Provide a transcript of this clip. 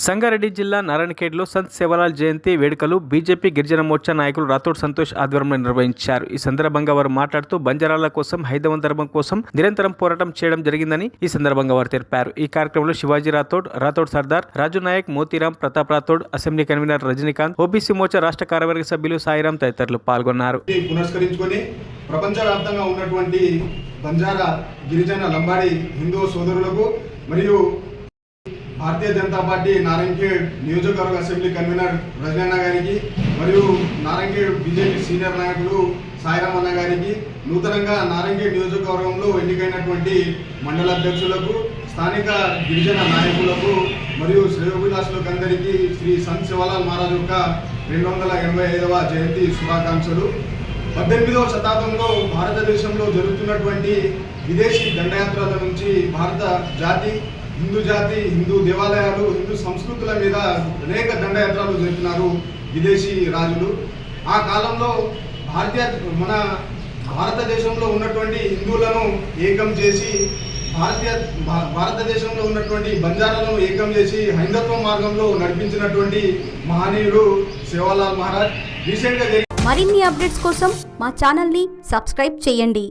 సంగారెడ్డి జిల్లా నారాయణఖేడ్లో సంత్ సేవాలాల్ జయంతి వేడుకలు బీజేపీ గిరిజన మోర్చా నాయకులు రాథోడ్ సంతోష్ ఆధ్వర్యంలో నిర్వహించారు. ఈ సందర్భంగా వారు మాట్లాడుతూ బంజారాల కోసం, హైదవ ధర్మం కోసం నిరంతరం పోరాటం చేయడం జరిగిందని ఈ సందర్భంగా వారు తెలిపారు. ఈ కార్యక్రమంలో Shivaji Rathod Sardar, Raju Nayak, Motiram, Pratap Rathod, assembly convener Rajinikanth, OBC Morcha రాష్ట్ర కార్యవర్గ సభ్యులు సాయిరాం తదితరులు పాల్గొన్నారు. పురస్కరించుకొని ప్రపంచవ్యాప్తంగా ఉన్నటువంటి బంజారా, గిరిజన, లంబాడి హిందూ సోదరులకు మరియు భారతీయ జనతా పార్టీ నారాయణఖేడ్ నియోజకవర్గ అసెంబ్లీ కన్వీనర్ రజనన్న గారికి మరియు నారాయణఖేడ్ బీజేపీ సీనియర్ నాయకులు సాయిరాం అన్న గారికి, నూతనంగా నారాయణఖేడ్ నియోజకవర్గంలో ఎన్నికైనటువంటి మండల అధ్యక్షులకు, స్థానిక గిరిజన నాయకులకు మరియు శ్రేయోభిలాషులకు అందరికీ శ్రీ సంత్ సేవాలాల్ మహారాజ్ యొక్క 285వ జయంతి శుభాకాంక్షలు. 18వ శతాబ్దంలో భారతదేశంలో జరుగుతున్నటువంటి విదేశీ దండయాత్రల నుంచి భారత జాతి, హిందూ జాతి, హిందూ దేవాలయాలు, హిందూ సంస్కృతుల మీద అనేక దండయాత్రలు జరిపినారు విదేశీ రాజులు. ఆ కాలంలో మన భారతదేశంలో ఉన్నటువంటి హిందువులను ఏకం చేసి, భారతదేశంలో ఉన్నటువంటి బంజారాలను ఏకం చేసి హైందత్వ మార్గంలో నడిపించినటువంటి మహనీయుడు సేవాలాల్ మహారాజ్. రీసెంట్గా మరిన్ని అప్డేట్స్ కోసం మా ఛానల్ని సబ్స్క్రైబ్ చేయండి.